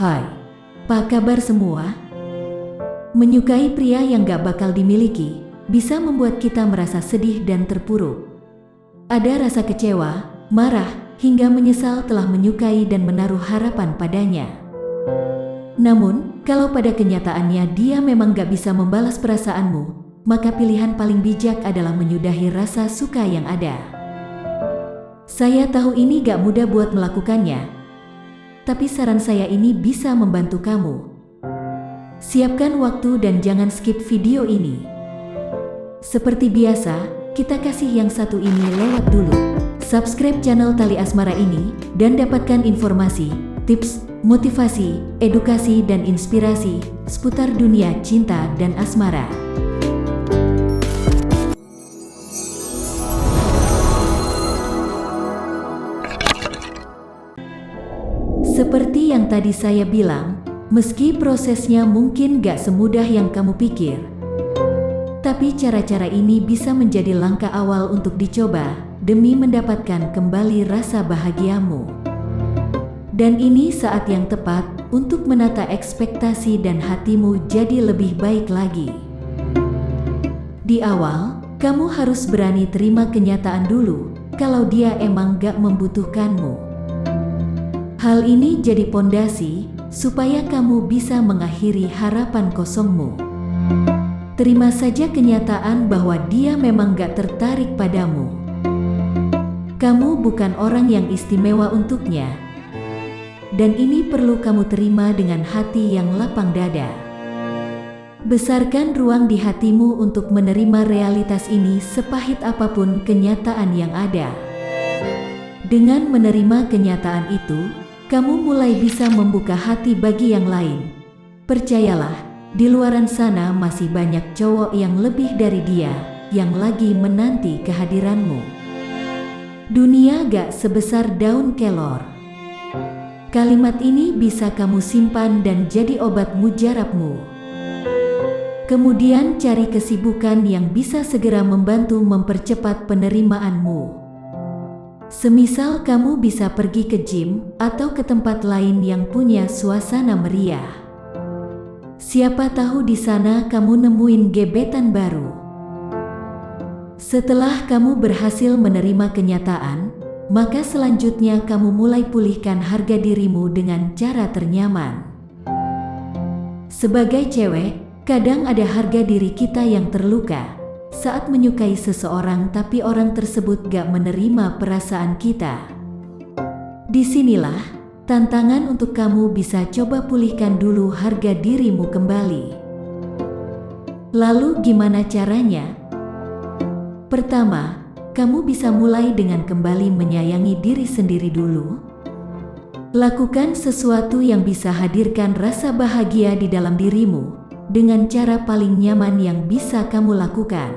Hai, apa kabar semua? Menyukai pria yang gak bakal dimiliki bisa membuat kita merasa sedih dan terpuruk. Ada rasa kecewa, marah, hingga menyesal telah menyukai dan menaruh harapan padanya. Namun, kalau pada kenyataannya dia memang gak bisa membalas perasaanmu, maka pilihan paling bijak adalah menyudahi rasa suka yang ada. Saya tahu ini gak mudah buat melakukannya, tapi saran saya ini bisa membantu kamu. Siapkan waktu dan jangan skip video ini. Seperti biasa, kita kasih yang satu ini lewat dulu. Subscribe channel Tali Asmara ini dan dapatkan informasi, tips, motivasi, edukasi dan inspirasi seputar dunia cinta dan asmara. Seperti yang tadi saya bilang, meski prosesnya mungkin gak semudah yang kamu pikir, tapi cara-cara ini bisa menjadi langkah awal untuk dicoba demi mendapatkan kembali rasa bahagiamu. Dan ini saat yang tepat untuk menata ekspektasi dan hatimu jadi lebih baik lagi. Di awal, kamu harus berani terima kenyataan dulu kalau dia emang gak membutuhkanmu. Hal ini jadi pondasi supaya kamu bisa mengakhiri harapan kosongmu. Terima saja kenyataan bahwa dia memang gak tertarik padamu. Kamu bukan orang yang istimewa untuknya. Dan ini perlu kamu terima dengan hati yang lapang dada. Besarkan ruang di hatimu untuk menerima realitas ini sepahit apapun kenyataan yang ada. Dengan menerima kenyataan itu, kamu mulai bisa membuka hati bagi yang lain. Percayalah, di luaran sana masih banyak cowok yang lebih dari dia, yang lagi menanti kehadiranmu. Dunia gak sebesar daun kelor. Kalimat ini bisa kamu simpan dan jadi obat mujarabmu. Kemudian cari kesibukan yang bisa segera membantu mempercepat penerimaanmu. Semisal kamu bisa pergi ke gym atau ke tempat lain yang punya suasana meriah. Siapa tahu di sana kamu nemuin gebetan baru. Setelah kamu berhasil menerima kenyataan, maka selanjutnya kamu mulai pulihkan harga dirimu dengan cara ternyaman. Sebagai cewek, kadang ada harga diri kita yang terluka saat menyukai seseorang tapi orang tersebut gak menerima perasaan kita. Disinilah tantangan untuk kamu bisa coba pulihkan dulu harga dirimu kembali. Lalu gimana caranya? Pertama, kamu bisa mulai dengan kembali menyayangi diri sendiri dulu. Lakukan sesuatu yang bisa hadirkan rasa bahagia di dalam dirimu dengan cara paling nyaman yang bisa kamu lakukan.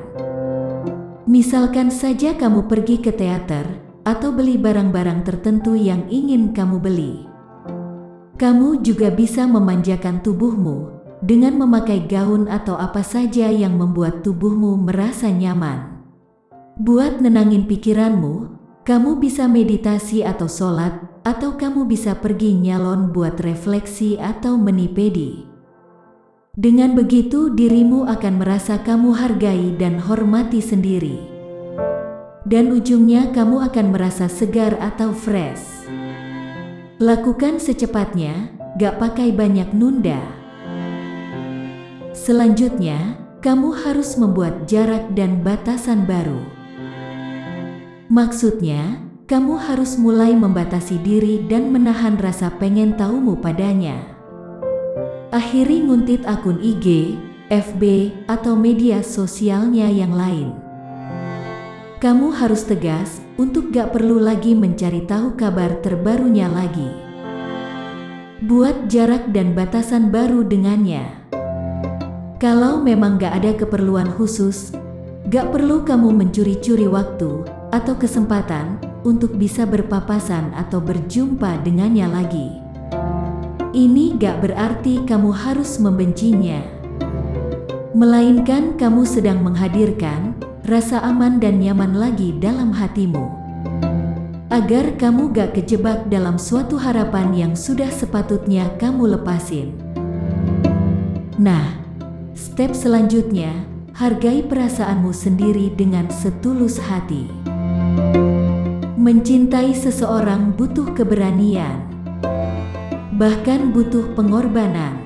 Misalkan saja kamu pergi ke teater atau beli barang-barang tertentu yang ingin kamu beli. Kamu juga bisa memanjakan tubuhmu dengan memakai gaun atau apa saja yang membuat tubuhmu merasa nyaman. Buat nenangin pikiranmu, kamu bisa meditasi atau sholat, atau kamu bisa pergi nyalon buat refleksi atau mani-pedi. Dengan begitu dirimu akan merasa kamu hargai dan hormati sendiri. Dan ujungnya kamu akan merasa segar atau fresh. Lakukan secepatnya, gak pakai banyak nunda. Selanjutnya, kamu harus membuat jarak dan batasan baru. Maksudnya, kamu harus mulai membatasi diri dan menahan rasa pengen tahumu padanya. Akhiri nguntit akun IG, FB, atau media sosialnya yang lain. Kamu harus tegas untuk gak perlu lagi mencari tahu kabar terbarunya lagi. Buat jarak dan batasan baru dengannya. Kalau memang gak ada keperluan khusus, gak perlu kamu mencuri-curi waktu atau kesempatan untuk bisa berpapasan atau berjumpa dengannya lagi. Ini gak berarti kamu harus membencinya, melainkan kamu sedang menghadirkan rasa aman dan nyaman lagi dalam hatimu. agar kamu gak kejebak dalam suatu harapan yang sudah sepatutnya kamu lepasin. Nah, step selanjutnya, hargai perasaanmu sendiri dengan setulus hati. Mencintai seseorang butuh keberanian, bahkan butuh pengorbanan.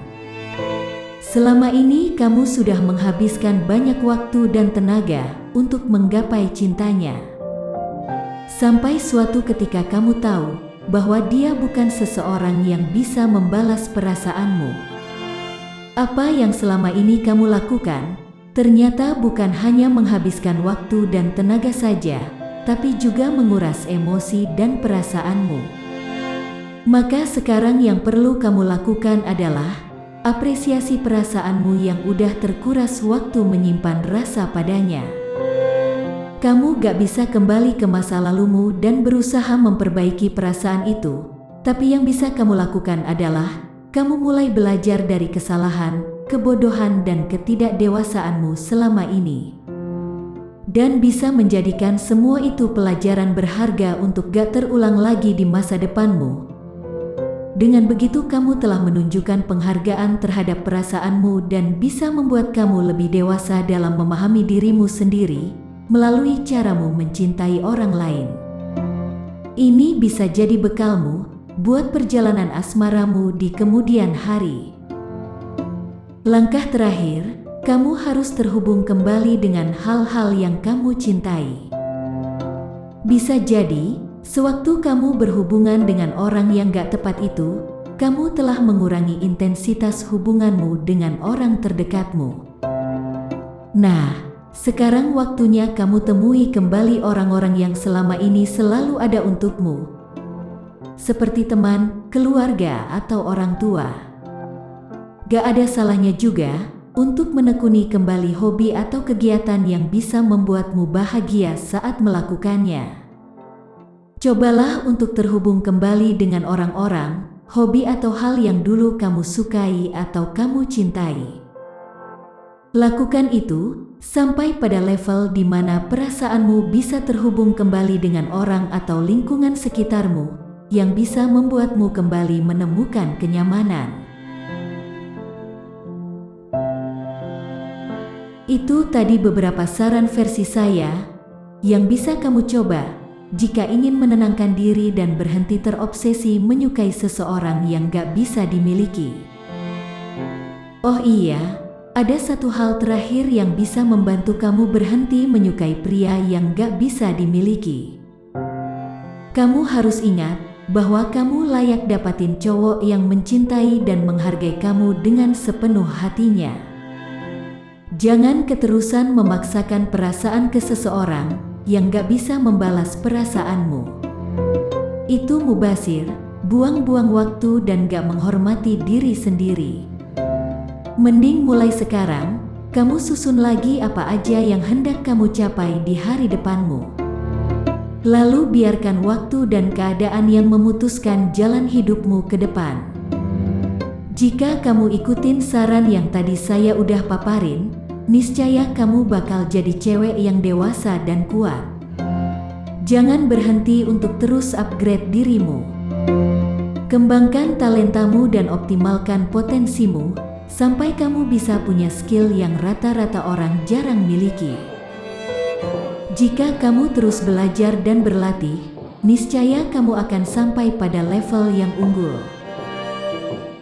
Selama ini kamu sudah menghabiskan banyak waktu dan tenaga untuk menggapai cintanya. Sampai suatu ketika kamu tahu bahwa dia bukan seseorang yang bisa membalas perasaanmu. Apa yang selama ini kamu lakukan ternyata bukan hanya menghabiskan waktu dan tenaga saja, tapi juga menguras emosi dan perasaanmu. Maka sekarang yang perlu kamu lakukan adalah apresiasi perasaanmu yang udah terkuras waktu menyimpan rasa padanya. Kamu gak bisa kembali ke masa lalumu dan berusaha memperbaiki perasaan itu, tapi yang bisa kamu lakukan adalah kamu mulai belajar dari kesalahan, kebodohan dan ketidakdewasaanmu selama ini. Dan bisa menjadikan semua itu pelajaran berharga untuk gak terulang lagi di masa depanmu. Dengan begitu kamu telah menunjukkan penghargaan terhadap perasaanmu dan bisa membuat kamu lebih dewasa dalam memahami dirimu sendiri melalui caramu mencintai orang lain. Ini bisa jadi bekalmu buat perjalanan asmaramu di kemudian hari. Langkah terakhir, kamu harus terhubung kembali dengan hal-hal yang kamu cintai. Bisa jadi sewaktu kamu berhubungan dengan orang yang gak tepat itu, kamu telah mengurangi intensitas hubunganmu dengan orang terdekatmu. Nah, sekarang waktunya kamu temui kembali orang-orang yang selama ini selalu ada untukmu, seperti teman, keluarga, atau orang tua. Gak ada salahnya juga untuk menekuni kembali hobi atau kegiatan yang bisa membuatmu bahagia saat melakukannya. Cobalah untuk terhubung kembali dengan orang-orang, hobi atau hal yang dulu kamu sukai atau kamu cintai. Lakukan itu sampai pada level di mana perasaanmu bisa terhubung kembali dengan orang atau lingkungan sekitarmu yang bisa membuatmu kembali menemukan kenyamanan. Itu tadi beberapa saran versi saya yang bisa kamu coba jika ingin menenangkan diri dan berhenti terobsesi menyukai seseorang yang gak bisa dimiliki. Oh iya, ada satu hal terakhir yang bisa membantu kamu berhenti menyukai pria yang gak bisa dimiliki. Kamu harus ingat bahwa kamu layak dapatin cowok yang mencintai dan menghargai kamu dengan sepenuh hatinya. Jangan keterusan memaksakan perasaan ke seseorang yang gak bisa membalas perasaanmu. Itu mubazir, buang-buang waktu dan gak menghormati diri sendiri. Mending mulai sekarang, kamu susun lagi apa aja yang hendak kamu capai di hari depanmu. Lalu biarkan waktu dan keadaan yang memutuskan jalan hidupmu ke depan. Jika kamu ikutin saran yang tadi saya udah paparin, niscaya kamu bakal jadi cewek yang dewasa dan kuat. Jangan berhenti untuk terus upgrade dirimu. Kembangkan talentamu dan optimalkan potensimu sampai kamu bisa punya skill yang rata-rata orang jarang miliki. Jika kamu terus belajar dan berlatih, niscaya kamu akan sampai pada level yang unggul.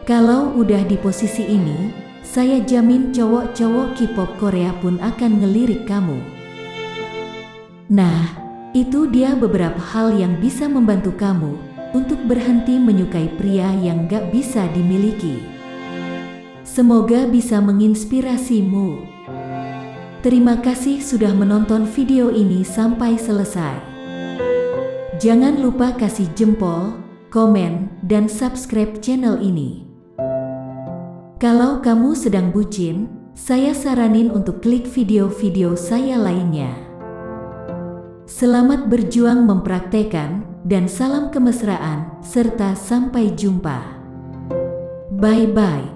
Kalau udah di posisi ini, saya jamin cowok-cowok K-pop Korea pun akan ngelirik kamu. Nah, itu dia beberapa hal yang bisa membantu kamu untuk berhenti menyukai pria yang gak bisa dimiliki. Semoga bisa menginspirasimu. Terima kasih sudah menonton video ini sampai selesai. Jangan lupa kasih jempol, komen, dan subscribe channel ini. Kalau kamu sedang bucin, saya saranin untuk klik video-video saya lainnya. Selamat berjuang mempraktekkan, dan salam kemesraan, serta sampai jumpa. Bye-bye.